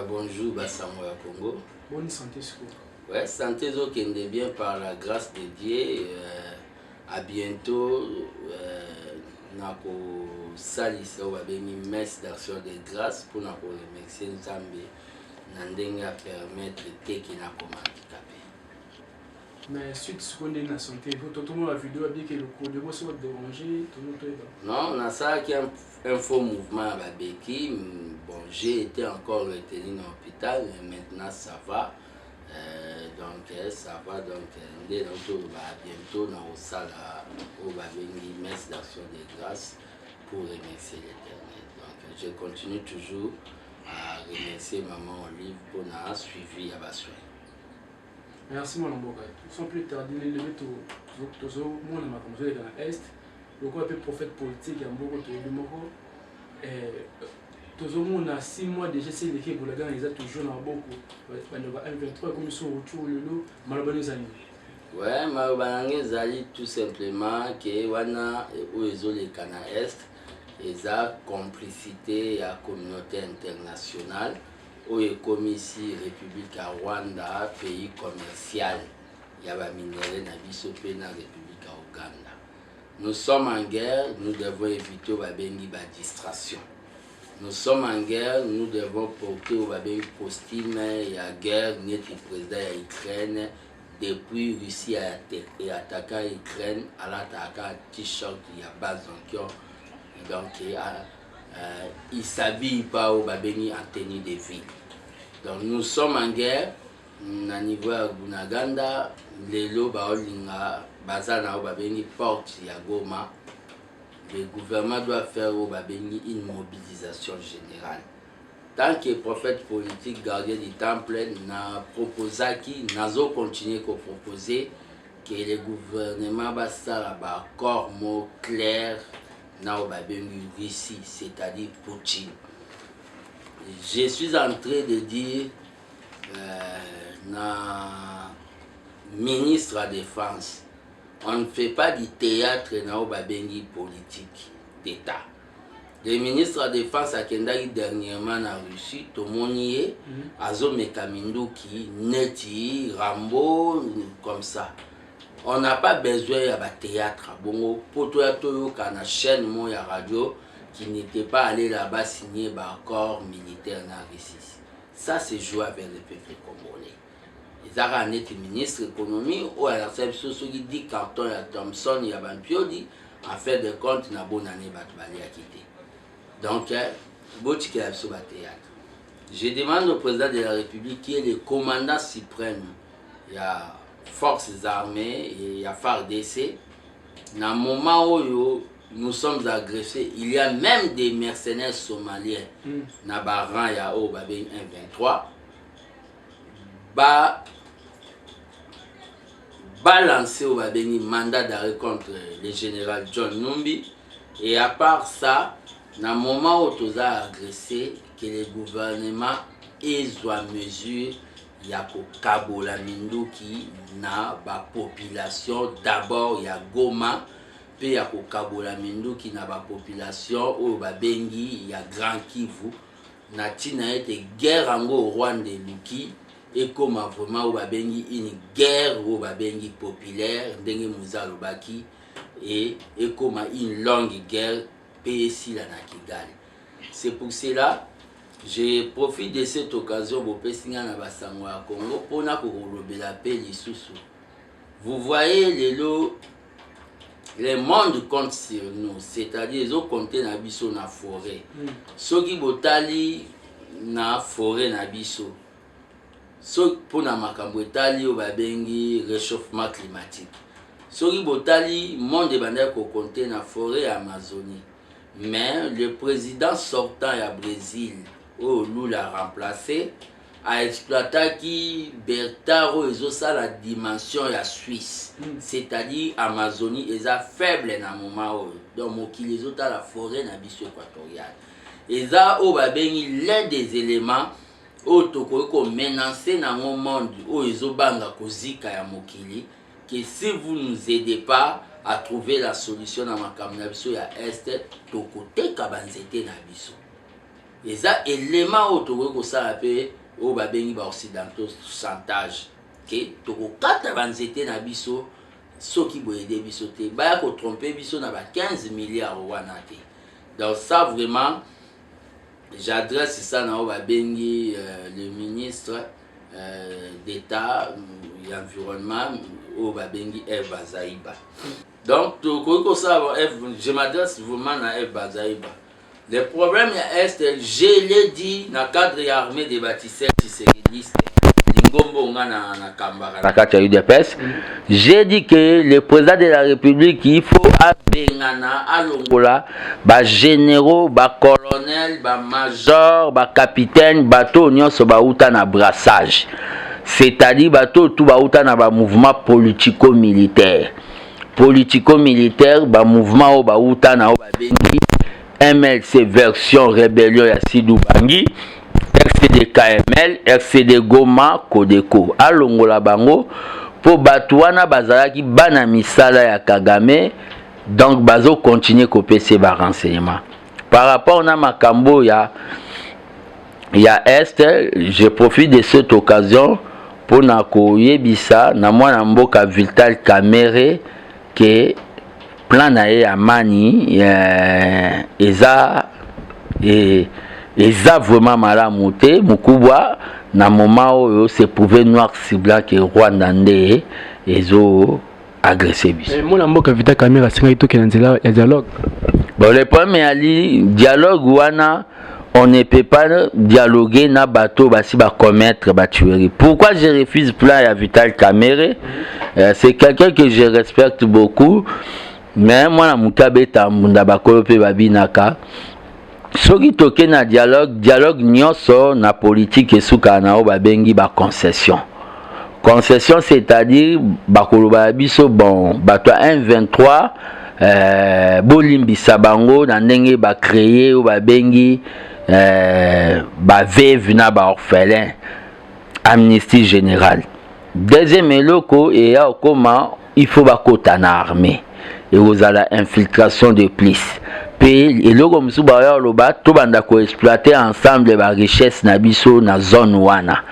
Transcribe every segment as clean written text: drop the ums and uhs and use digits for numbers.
Bonjour, Bassango à Congo. Bonne santé, Siko. Ouais, santé est bien par la grâce de Dieu. À bientôt. Nako salisa ou babeni messe d'action de grâce pour nako remercier Nzambe nandenga permettre teki nako handicapé. Mais suite ce qu'on est dans la santé, tout le monde a vidéo a dit que le cours de bosse va déranger, tout le monde est non, on a ça qui est un faux mouvement à Babeki. Bon, j'ai été encore retenu dans l'hôpital, mais maintenant ça va. Donc ça va, donc bientôt dans la salle où va venir messe d'action de grâce pour remercier l'Éternel. Donc je continue toujours à remercier Maman Olive pour avoir suivi à Bassoy. Merci mon amboka. Sans plus tarder, les lever tout mon ama comme ça dans l'est. Le quoi peu prophète politique en beaucoup de moko. Tout le monde a 6 mois déjà c'est l'équipe pour la gagne, ils ont toujours dans beaucoup. M23 comme ils sont autour de nous, malabani zali. Ouais, malabani zali tout simplement que wana où ils ont les cana est, ils ont complicité et la communauté internationale. Où est comme ici République à Rwanda, pays commercial, il y a des minéraux dans la République à Ouganda. Nous sommes en guerre, nous devons éviter la distraction. Nous sommes en guerre, nous devons porter la postime et la guerre, notre président de l'Ukraine, depuis Russie a attaqué l'Ukraine, à l'attaquer t-shirt, il y a base donc il ne s'habille pas au Babeni en tenue de ville. Donc nous sommes en guerre, au niveau de Bunaganda, les lots baolinga, bazana au Babeni porte ya Goma. Le gouvernement doit faire au Babeni une mobilisation générale. Tant que prophète politique gardien du temple n'a proposé qui n'a continué à proposer que le gouvernement va faire un accord mot clair na au Babeni Russie, c'est-à-dire Poutine. Je suis en train de dire na ministre de la Défense, on ne fait pas du théâtre na babengi politique d'État. Le ministre de la Défense a kendaki dernièrement en Russie, Tomonié, Azo Mekaminduki, Neti, Rambo, comme ça. On n'a pas besoin de théâtre. Bon, pour toi, tu as une chaîne de radio qui n'était pas allé là-bas signer un accord militaire dans la Russie. Ça, c'est jouer avec le peuple congolais. Ils ont un ministre de l'économie ou à la réception qui dit carton à Thompson, il y a un piodi, en fait de compte, il y a une bonne année à quitter. Donc, je demande au président de la République qui est le commandant suprême. Il y a forces armées et il y a FARDC. Dans le moment où nous sommes agressés, il y a même des mercenaires somaliens dans Baran et à Obabeng 123. Balancer au Babeni mandat d'arrêt contre le général John Numbi. Et à part ça, dans le moment où nous avons agressé, que le gouvernement ait mesure, il y a Kabola Minduki na la population. D'abord, il y a Goma, puis il y a Kabola Minduki na la population, au Babengi, il y a Grand Kivu. Natina été guerre en Rwanda et Luki. Et comme vraiment au Babengi une guerre au Babengi populaire, Ndenge Mouza Lobaki, et comme une longue guerre, PSI la Nakigali. C'est pour cela je profite de cette occasion pour Pessinga na Bassango à Congo pour na la paix l'Issoussou. Vous voyez le monde compte sur nous, c'est-à-dire ils ont compté na biso na forêt. Soki botali na forêt na biso. So pour na makambo etali o babengi réchauffement climatique. Soki botali monde bandai ko compter na forêt Amazonie. Mais le président sortant à Brésil, où Lula a remplacé, a exploité qui Bertaro et la dimension de la Suisse. C'est-à-dire Amazonie est faible dans le moment où donc les autres la forêt dans l'Abysse équatoriale. Et ça, l'un des éléments où toko menacé dans le monde où ils ont banga kozika ya mokili que si vous ne nous aidez pas à trouver la solution dans ma caméra ya est toko te kabanzete na biso. Et ça, élément autour de ça, au babengi ba occidentaux chantage. Que toko kata banzete na biso, so qui boye de biso te, ba ko tromper biso na ba 15 milliards wana te. Donc ça vraiment, j'adresse ça na au babengi le ministre d'État et environnement au babengi F Bazaiba. Donc je m'adresse vraiment à F Bazaiba. Le problème est, je l'ai dit dans le cadre de l'armée des bâtisseurs tisseridistes, j'ai dit que le président de la République, il faut abengana alongola, ba généraux, ba colonel, ba major, ba capitaine, bateau nyonso ba uta na brassage. C'est-à-dire bateau tout ba uta na ba mouvement politico-militaire. Politico-militaire, ba mouvement o ba uta na o ba bengi MLC version rébellion ya Sidou Bangi, RCD KML, RCD Goma, Kodeko. Alongola bango, pour Batouana Bazalaki, bana misala ya Kagame, donc bazo continuer copier ces renseignements. Par rapport à Makambo, il y a Est, je profite de cette occasion pour Nakoyebisa, na mwana mboka Vital Kamere, que plan na ye amani eza vraiment malamu te mukubwa na moment oyo c'est prouvé noir sur blanc que Rwanda nde ezo agressé biso. Mwana mboka Vital Kamere asinga itoke na nzela ya dialogue. Bon le problème ali dialogue wana on ne peut pas dialoguer na bateau basi ba commettre ba tuerie. Pourquoi je refuse plan ya Vital Kamere? C'est quelqu'un que je respecte beaucoup. Mais moi, je munda bakolo pe babinaka. Soki toke na dialogue nyonso na politique esuka na o babengi ba concession. Concession c'est-à-dire bakolo babiso bon bato 123 bolimbisa bango na ndenge ba créer o babengi ba veuve na ba orphelin amnistie générale. Deuxième eloko et ya comment il faut bakota na armée. Et vous avez l'infiltration de plus. Puis, et là, comme ça, tout le monde exploiter ensemble les richesses nabiso na zone wana.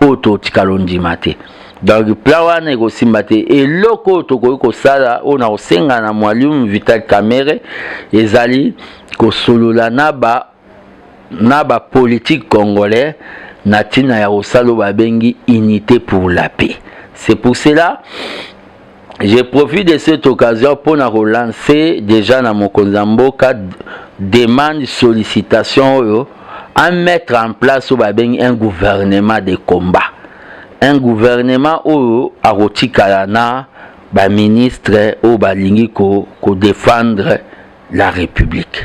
Auto tikalondi mate. Donc, plan wana aussi mate. Et là, ko sala, on a aussi na mwalium Vital Kamere. Et zali, ko solola naba politique congolais. Natina ya osalo babengi unité pour la paix. C'est pour cela. Je profite de cette occasion pour relancer déjà dans mon Konzamboka demande, sollicitation à mettre en place un gouvernement de combat. Un gouvernement où a rotikalana ba ministre ou balingi ko défendre la République.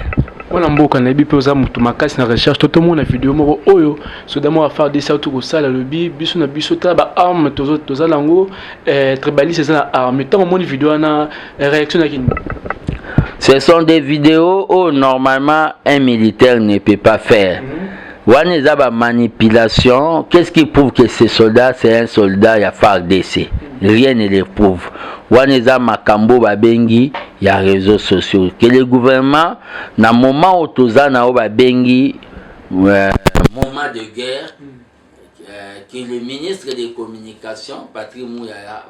Wana mboka na bi poza mutu makasi na recherche toto mona vidéo moko oyo sodamo afar de ça tout ça le biso na biso ta ba arme toza lango tribaliste ça arme tant mon vidéo na réaction na kin. Ce sont des vidéos où normalement un militaire ne peut pas faire. Wana za ba manipulation, qu'est-ce qui prouve que ce soldat c'est un soldat ya FARDC? Rien ne le prouve. Waneza makambo babengi ya réseaux sociaux que le gouvernement na moment où tozana o babengi moment de guerre que le ministre des communications Patrick Mouyaya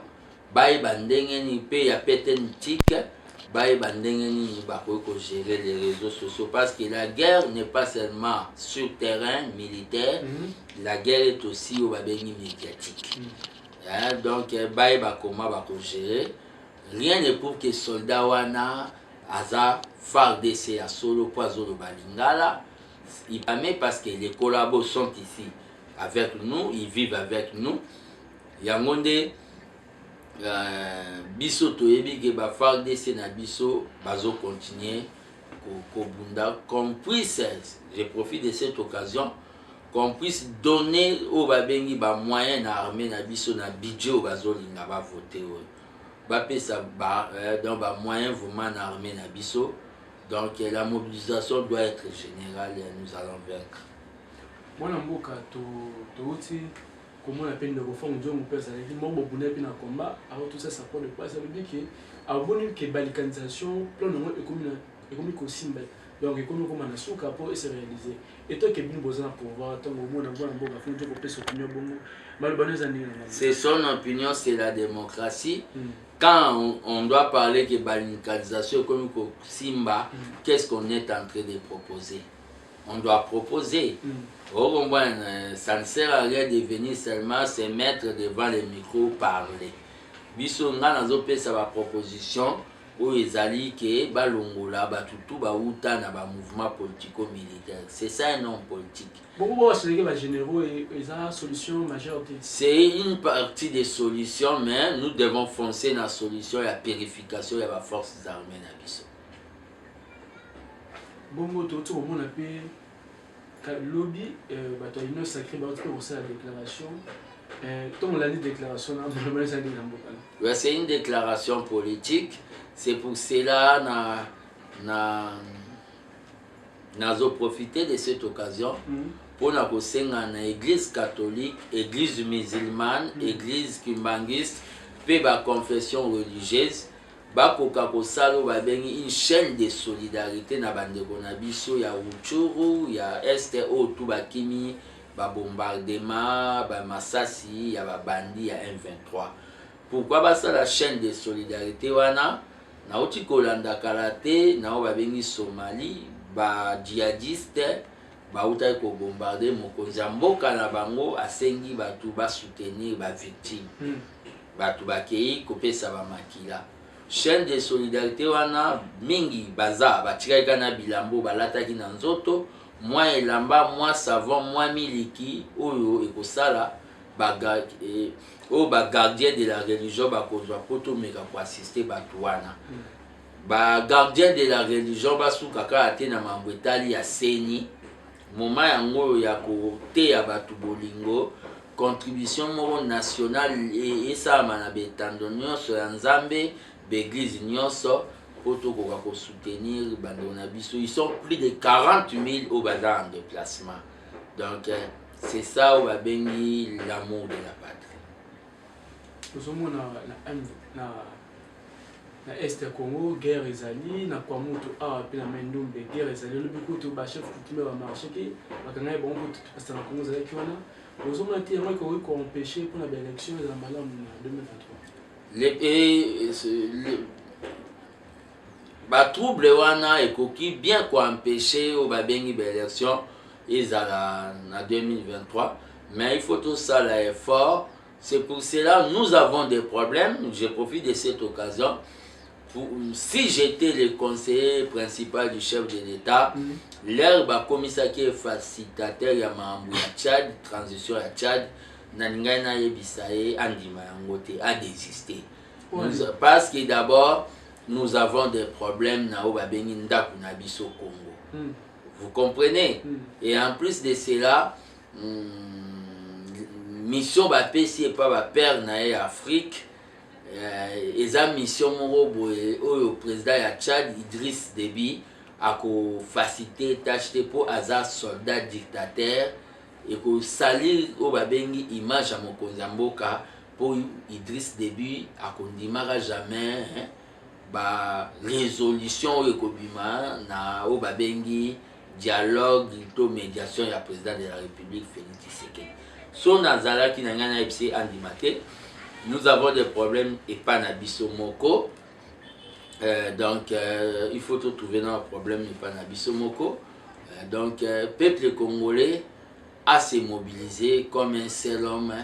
baye bandengeni pe ya petentique baye bandengeni bakoko gérer les réseaux sociaux parce que la guerre n'est pas seulement sur terrain militaire, la guerre est aussi au babengi médiatique. Donc, comment gérer. Rien ne prouve que soldat wana aza FARDC à solo poison de balingala. Il permet parce que les collabos sont ici avec nous, ils vivent avec nous. Yangonde biso toyebi ke ba FARDC na biso bazo continuer ko bunda qu'on puisse, je profite de cette occasion qu'on puisse donner au babengi ba moyen na armée na biso na budget au bazolinga ba voter ba pesa ba dans ba moyen vraiment na armée na biso. Donc la mobilisation doit être générale et nous allons vaincre. Mwana mboka to uti comment la peine de reforme Dieu mon père ça dit mon bobuna pe na combat alors tout ça ça prend de place ça veut dire que abonné que balikanisation plan non économique aussi donc comme on a souka pour se réaliser et toi qui bien besoin de pouvoir tant au monde avoir un bon afin de couper son opinion bon malbonnes années c'est son opinion, c'est la démocratie. Quand on doit parler de balinalisation comme Simba, qu'est-ce qu'on est en train de proposer? On doit proposer. Oh, bon, ça ne sert à rien de venir seulement se mettre devant les micros parler. Biso nga nazopesa ba proposition oyo ezali ke balongola batutu bauta na ba mouvement politico-militaire. C'est ça un homme politique. C'est une partie des solutions, mais nous devons foncer dans la solution et la purification de la forces armées na biso. Bongo toto au monde appelé lobby bato ino sacré bato pour ça la déclaration. C'est une déclaration politique. C'est pour cela que nous avons profité de cette occasion pour nous l'église catholique, l'église musulmane, l'église kimbangiste, puis la confession religieuse. Une chaîne de solidarité na bandeko na biso ya Rutshuru, ya Este o Tubakimi. Bombardement, Massassi, ya bandi ya M23. Pourquoi ça la chaîne de solidarité wana na oti kolanda karaté na babengi Somalie ba djihadiste ba uta ko bombarder mokonzi mboka na bango asengi batu ba soutenir ba victime batu bakei kopesa ba makila. Chaîne de solidarité wana mingi baza batika na bilambo balataki na nzoto moi elamba, moi savon, moi miliki, oyo ekosala gardien de la religion bakozwa poto meka ko assister batuana. Gardien de la religion basuka kaka te na mambo etali ya seni. Moma yango ya koteya batu bolingo, contribution moko nationale esama na betando nyonso ya Nzambe, beglise nyonso. Pour soutenir ils sont plus de 40 000 au bazar en déplacement. Donc c'est ça où va bénir l'amour de la patrie. Nous sommes na Est Congo, guerre ezali, na kwa mutu a pina mendombe guerre ezali, le beaucoup to ba chef coutume va marcher qui bakanga bon ko parce que na Congo ezali ki wana. Nous sommes na tellement ko empêcher pour la élection de la malam en 2023. Ba trouble wana ekoki bien ko empêcher au babengi l'élection ezala en 2023, mais il faut tout ça l'effort. C'est pour cela que nous avons des problèmes. Je profite de cette occasion si j'étais le conseiller principal du chef de l'État, l'herbe commissaire qui est facilitateur ya mambo ya Tchad, transition ya Tchad, naninga na yebisaye andima yangote a désister. Parce que d'abord nous avons des problèmes na obabengi ndaku na biso Congo. Vous comprenez? Et en plus de cela, mission bapesi et pas ba père na Afrique. Eza mission moko boye oyo président ya Tchad Idriss Déby a ko faciliter tâche pour aza soldat dictateur et ko salir o babengi image ya mokonzi mboka pour Idriss Déby a kondimaka jamais ba résolution oyo kobima na o babengi dialogue to médiation ya président de la République Félix Tshisekedi. So nazalaki na ngana epsi andimate. Nous avons des problèmes et pas nabiso moko. Donc il faut trouver un problème et pas nabiso moko. Donc peuple congolais a se mobilisé comme un seul homme.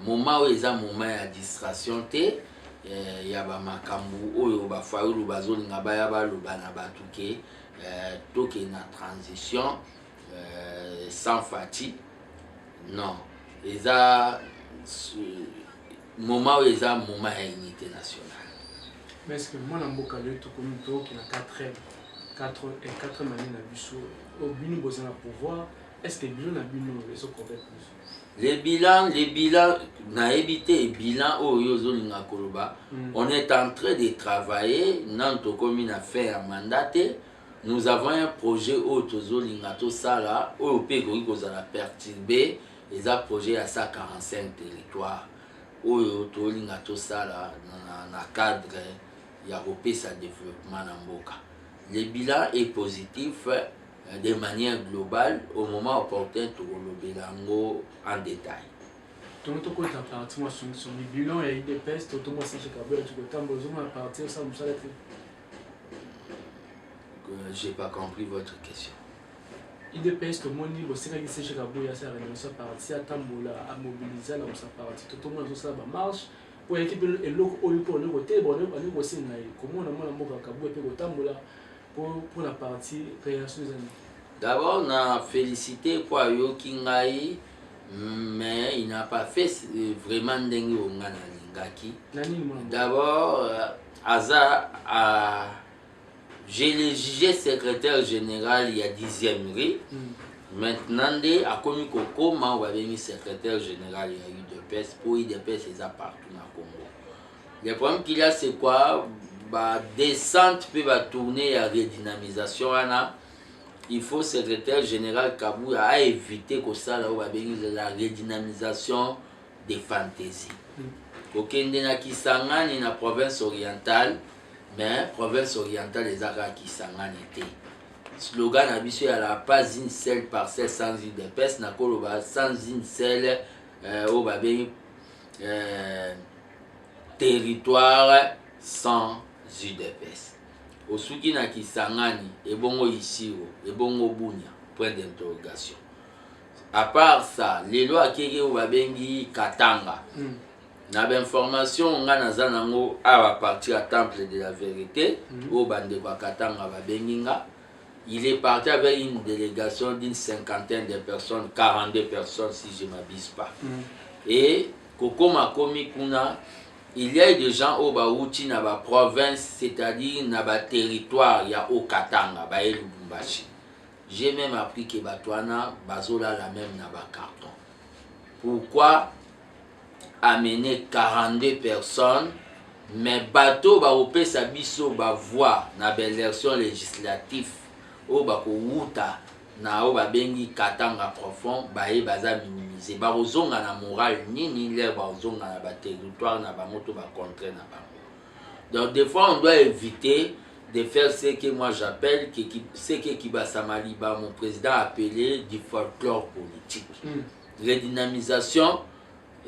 Moment où ils ont moment à distraction té. Il y a ba makambu oyo ba faulu bazolinga baya ba lobana batuke toke na transition sans fatigue. Non. Ils ont moment où ils ont moment à unité nationale. Mais est-ce que moi, je suis qui a 4 années na biso au binu besoin de pouvoir, est-ce que bilan na binu les autres plus? Les bilans na évité et bilan au yozolinga koloba. On est en train de travailler dans notre commune à faire mandaté. Nous avons un projet au tozolinga to sala au pego ko za la perturber les projets à 145 territoires. Oyo tolinga to sala na cadre ya kopesa développement na mboka. le bilan est positif de manière globale. Au moment opportun, tout le bilan en détail. Donc, tu as parti sur le bilan et des pestes, tout le monde sait que tu as besoin de partir sans ça. Je n'ai pas compris votre question. IDPS, tout le monde dit que c'est que c'est Kabouya, ça a parti à Tamboula, à mobiliser, là où ça parti. Tout le monde a ça marche. Pour l'équipe, et l'autre, pour le côté, bon, on aussi, comment on a mon Kabouya, pour Tamboula, pour la partie création des années. D'abord, on a félicité pour Yokingaï, mais il n'a pas fait vraiment dengue au Nganalingaki. D'abord, Aza a. Je l'ai jugé secrétaire général il y a 10e rue. Maintenant, à Komiko Koma, on va venir secrétaire général il y a eu de PES. Pour IDPS, c'est ça partout dans le Congo. Le problème qu'il y a, c'est quoi? Descente peut tourner à redynamisation. Il faut secrétaire général Kabou a évité que ça là, on va venir la redynamisation des fantaisies. Kokende na Kisangani na province orientale. Mais province orientale, les Arabes qui s'en été. Slogan habitué à la pas une seule parcelle sans UDPS, sans une seule territoire sans UDPS. Au Souki na Kisangani, et bon ici, et bon Bunia, point d'interrogation. À part ça, les lois qui ont Katanga. Na information on a nazanango à partir à Temple de la Vérité au bande kwa Katanga ba benginga. Il est parti avec une délégation d'une 50aine de personnes, 42 personnes si je ne m'abuse pas. Et Kokoma Komi Kuna, il y a des gens au Baouti na ba province, c'est-à-dire na ba territoire ya au Katanga ba Lubumbashi. J'ai même appris que Batouana bazola la même na ba carton. Pourquoi amener 42 personnes, mais bateau ba opé sa biso ba voix na l'élection législative au ba ko wuta na o ba bengi Katanga profond ba e baza minimiser ba ozonga na moral nini le ba ozonga na ba territoire na ba moto ba contre na ba. Donc des fois on doit éviter de faire ce que moi j'appelle ce que Kibasa Maliba mon président a appelé du folklore politique. Redynamisation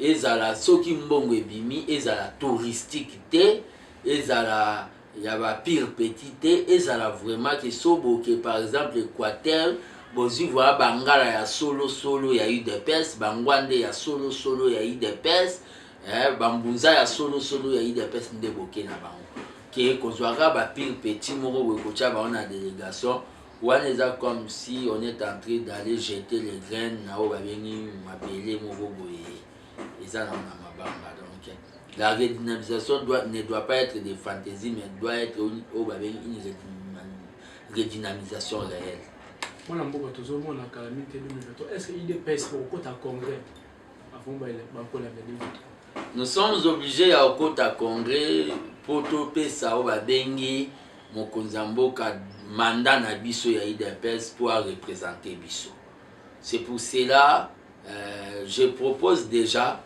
ezala soki mbongo ebimi ezala touristique te ezala ya ba pire petit te ezala vraiment que sobo que par exemple Équateur bozi voa bangala ya solo ya UDPS bangwande ya solo ya UDPS bambunza ya solo ya UDPS nde boke na bango ke kozwaka ba pire petit moko boye kotia ba na délégation wana eza comme si on est en train d'aller jeter les graines na o ba bengi mabele moko boye. Donc, la redynamisation ne doit pas être des fantaisies, mais doit être une redynamisation réelle. Est-ce qu'il y a des congrès? Nous sommes obligés à un congrès pour toper ça au babengi mon konzamboka mandat na biso ya IDPS pour représenter biso. C'est pour cela je propose déjà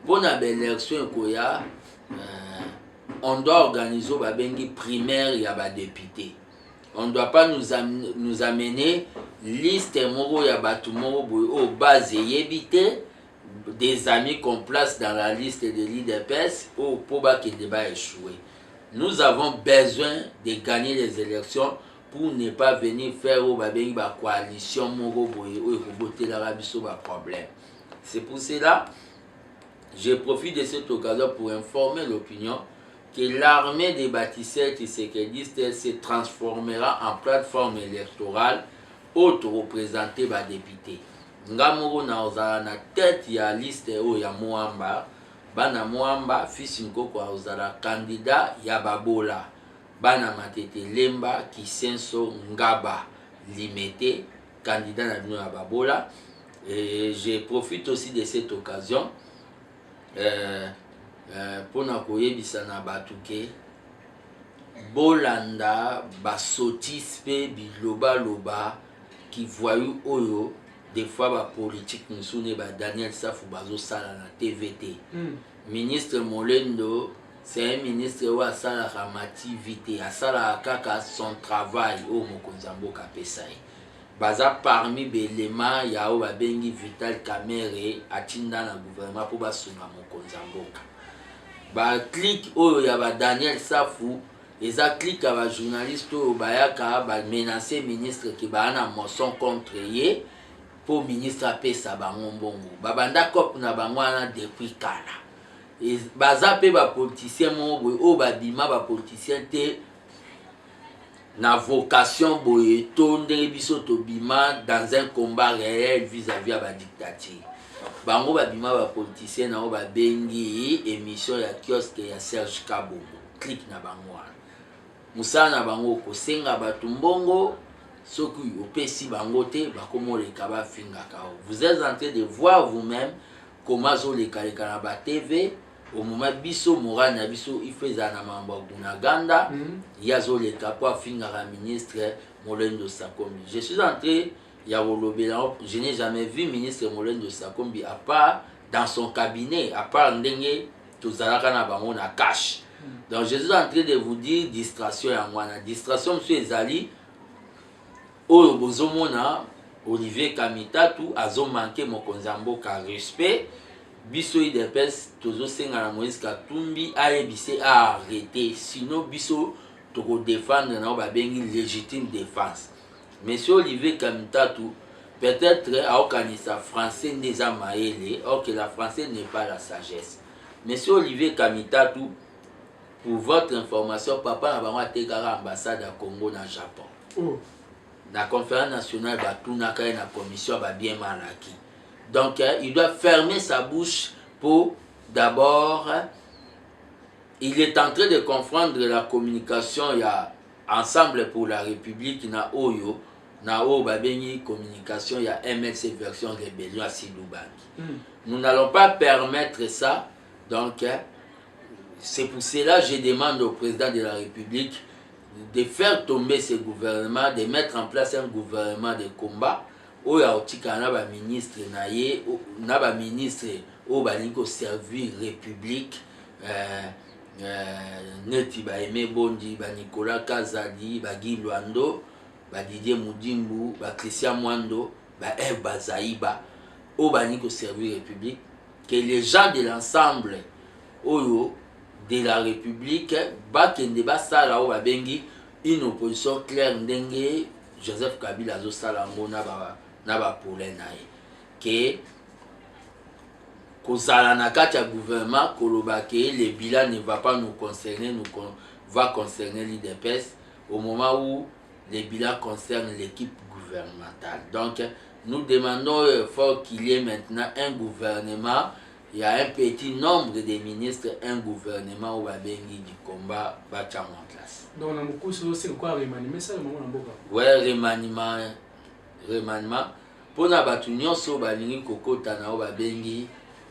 pour la belle élection on doit organiser une primaire et un député. On ne doit pas nous amener liste moro ya batu moro au base éviter des amis qu'on place dans la liste de l'IDPS pour que le débat échoue. Nous avons besoin de gagner les élections pour ne pas venir faire une coalition problème. C'est pour cela je profite de cette occasion pour informer l'opinion que l'armée des bâtisseurs tshisekidistes se transformera en plateforme électorale auto-représentée par député. Ngamoro na ozala na tête ya liste ya Mwamba, bana Mwamba fils Nkoko ozala candidat ya Babola. Bana Matete Lemba Kisenso Ngaba Limete, candidat na bino ya Babola. Et je profite aussi de cette occasion pour na koyebisa na batuke bolanda basotis pe biloba qui voyou oyo des fois ba politique musune ba Daniel Safou bazo sala na TVT. Ministre Molendo c'est un ministre où asala ramati vite asala kaka son travail au mokonzambo kapesai baza parmi belema ya o babengi Vital Kamerhe atinda na gouvernement pour basunga mokonzambo ba clique oyo ya ba Daniel Safu eza clique ya ba journaliste oyo bayaka ba menacer ministre ki ba na motion contre ye pour ministre apesa bango mbongo babanda cop na bango na depuis kala baza pe ba politicien mo boy o babima ba politicien te na vocation boy tonde biso to bima dans un combat réel vis-à-vis à ba dictature bango babima ba politicien na o ba bengi émission ya kiosque ya Serge Kabongo clique na bango musana na bango ko senga batu mbongo soki opesi bango te bakomo leka ba finga kao vous êtes en train de voir vous-même comment zo leka na ba TV au moment biso morana biso ifeza na mambo gunaganda yazo le kapwa finga la ministre Molendo Sakombi. Je suis entré ya wolobela, je n'ai jamais vu ministre Molendo Sakombi à part dans son cabinet, à part ndenge tozalaka na bango na cash. Donc je suis en train de vous dire distraction ya mwana. Distraction monsieur ezali oyo bozomona Olivier Kamitatu azo manquer mokonzambo ka respect biso IDPS tozo senga na Moïse Katumbi ayebise a arrêter sinon biso toko défendre na ba bengi légitime défense. Monsieur Olivier Kamitatu peut-être aokanisa français ndeza maele or que la français n'est pas la sagesse. Monsieur Olivier Kamitatu, pour votre information, papa na bango atekaka ambassade ya Congo na Japon. Oh. La conférence nationale batunaka na commission ba bien malaki. Donc, il doit fermer sa bouche pour d'abord, il est en train de confondre la communication, il y a Ensemble pour la République, na Oyo, na O Babeni communication, il y a MLC version rébellion à Siloubangi. Nous n'allons pas permettre ça, donc, c'est pour cela que je demande au président de la République de faire tomber ce gouvernement, de mettre en place un gouvernement de combat. Oya otika na ba ministre na ye na ba ministre o balingo servir république neti ba Aimé Bondi ba Nicolas Kazadi ba Guy Luando ba Didier Mudimbu ba Christian Mwando ba Eve Bazaiba o balingo servir république que les gens de l'ensemble oyo de la république ba kende ba sala o ba bengi une opposition claire ndenge Joseph Kabila zo sala ngona ba na ba problème nae que kozala na kati ya gouvernement koloba que le bilan ne va pas nous concerner, va concerner l'IDPS au moment où le bilan concerne l'équipe gouvernementale. Donc nous demandons fort qu'il y ait maintenant un gouvernement, il y a un petit nombre de ministres, un gouvernement où Babengi du combat va être en classe. Donc on a beaucoup c'est quoi remaniement ça le moment en boka. Ouais, remaniement pour na batu nyonso balingi kokota na o babengi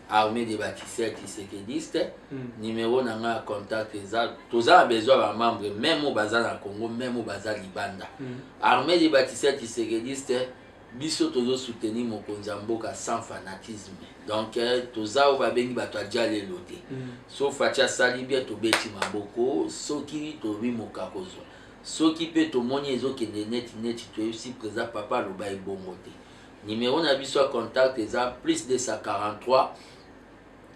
armée de bâtisseurs tisekediste numéro nanga contact eza toza besoin ba membre même au baza na Congo même au baza Libanda armée de bâtisseurs tisekediste biso tozo soutenir mokonzamboka sans fanatisme donc toza o babengi bato adia lelo te sauf atia sali bien to beti maboko soki to bi mokakozwa soki pe to moni ezokende net to aussi présent papa loba ebongo te numéro na biso contact eza plus 243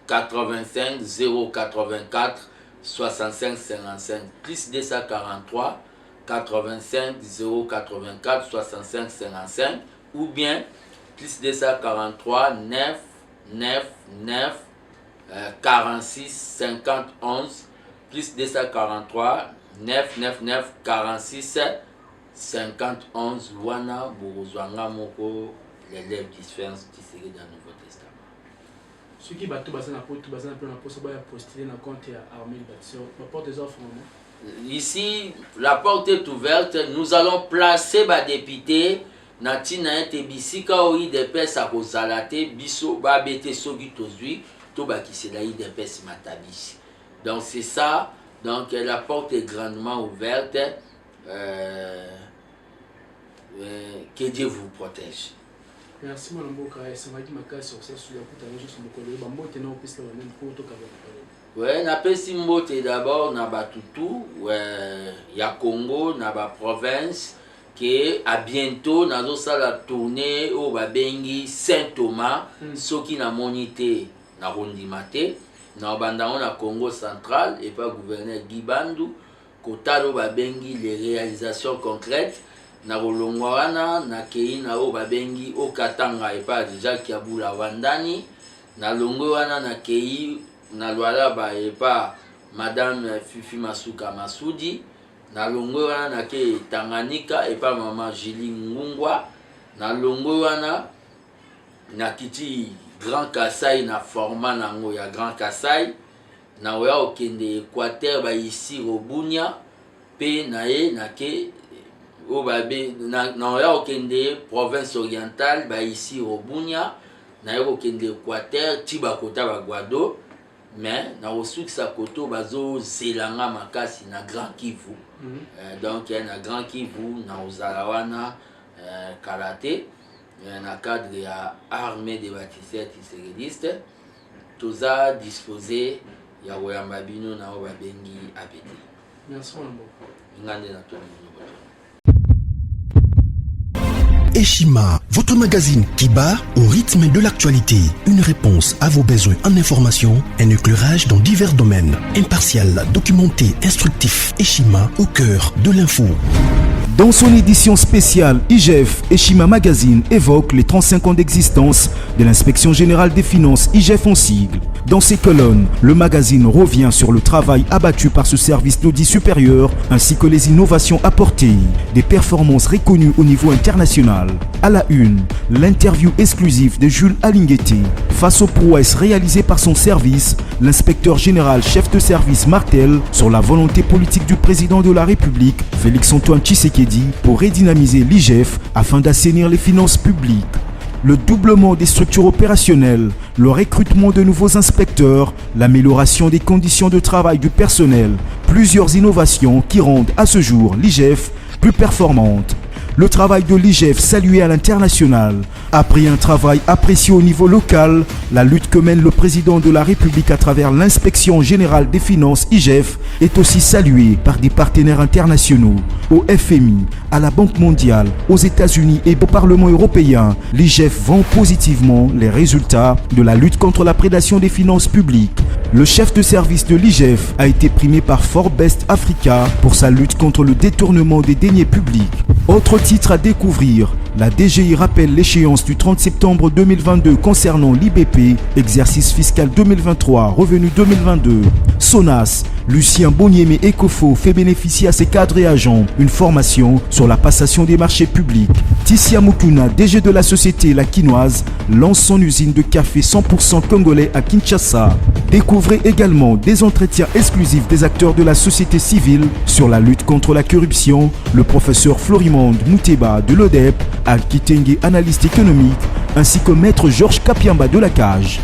85 084 65 55 plus 243 85 084 65 55 ou bien plus 243 9 9 9 46 50 11 plus 243 9 9 9 46 50 11 wana borozwanga moko l'élève différence qui serait dans le Nouveau Testament. Ceux qui battent basé na poste basé na plan poste ba postuler na compte ya armée bâtisseur la porte des offres moment. Ici la porte est ouverte, nous allons placer ba député na tina etebisika o IDPS a kozalate biso ba bete soki tozui to ba kisela IDPS matabisi. Donc c'est ça, donc la porte est grandement ouverte. Que Dieu vous protège. Merci mon amboka et ça m'a dit ma casse sur ça sur la route à l'agence de Mokolo. Bah moi t'es non piste la même pour tout cas. Ouais, napesi mbote d'abord na batutu ya Congo na ba province que à bientôt nazo sala tournée au babengi Saint Thomas soki na monité na rondima te na bandango na Congo central et pas gouverneur Guy Bandou kotalo babengi les réalisations concrètes na rolongwa wana na kei na o babengi o Katanga et pas déjà Kiabula Wandani na longo wana na kei na Lualaba et pas madame Fifi Masuka Masudi na longo wana na ke Tanganyika et pas maman Julie Ngungwa na longo wana na kiti Grand Kasai na format nango ya Grand Kasai na oya okende Équateur ba ici Robunia pe na ye na ke o babe na oya okende province orientale ba ici Robunia na ye okende Équateur Tibakota ba Guado mais na osukisa koto bazo zelanga makasi na Grand Kivu donc na Grand Kivu na ozalawana karaté na cadre ya armée des bâtisseurs tisérélistes toza disposé ya koyamba bino na o babengi APT. Merci mon ngande na toni. Eshima, votre magazine qui bat au rythme de l'actualité. Une réponse à vos besoins en information, un éclairage dans divers domaines. Impartial, documenté, instructif. Eshima au cœur de l'info. Dans son édition spéciale, IGF Eshima Magazine évoque les 35 ans d'existence de l'Inspection Générale des Finances, IGF en sigle. Dans ses colonnes, le magazine revient sur le travail abattu par ce service d'audit supérieur ainsi que les innovations apportées, des performances reconnues au niveau international. À la une, l'interview exclusive de Jules Alingueté. Face aux prouesses réalisées par son service, l'inspecteur général chef de service martèle sur la volonté politique du président de la République, Félix-Antoine Tshisekedi, pour redynamiser l'IGF afin d'assainir les finances publiques. Le doublement des structures opérationnelles, le recrutement de nouveaux inspecteurs, l'amélioration des conditions de travail du personnel, plusieurs innovations qui rendent à ce jour l'IGF plus performante. Le travail de l'IGF salué à l'international. Après un travail apprécié au niveau local, la lutte que mène le président de la République à travers l'Inspection Générale des Finances IGF est aussi saluée par des partenaires internationaux. Au FMI, à la Banque mondiale, aux États-Unis et au Parlement européen, l'IGF vend positivement les résultats de la lutte contre la prédation des finances publiques. Le chef de service de l'IGF a été primé par Forbes Africa pour sa lutte contre le détournement des deniers publics. Autre titre à découvrir, la DGI rappelle l'échéance du 30 septembre 2022 concernant l'IBP, exercice fiscal 2023, revenu 2022. SONAS, Lucien Boniemé Ecofo fait bénéficier à ses cadres et agents une formation sur la passation des marchés publics. Tissia Mukuna, DG de la société La Quinoise, lance son usine de café 100% congolais à Kinshasa. Découvrez également des entretiens exclusifs des acteurs de la société civile sur la lutte contre la corruption, le professeur Florimond Mouteba de l'ODEP, Al-Kitenge, analyste économique, ainsi que maître Georges Kapiamba de la Cage.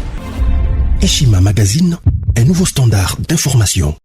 Eshima Magazine, un nouveau standard d'information.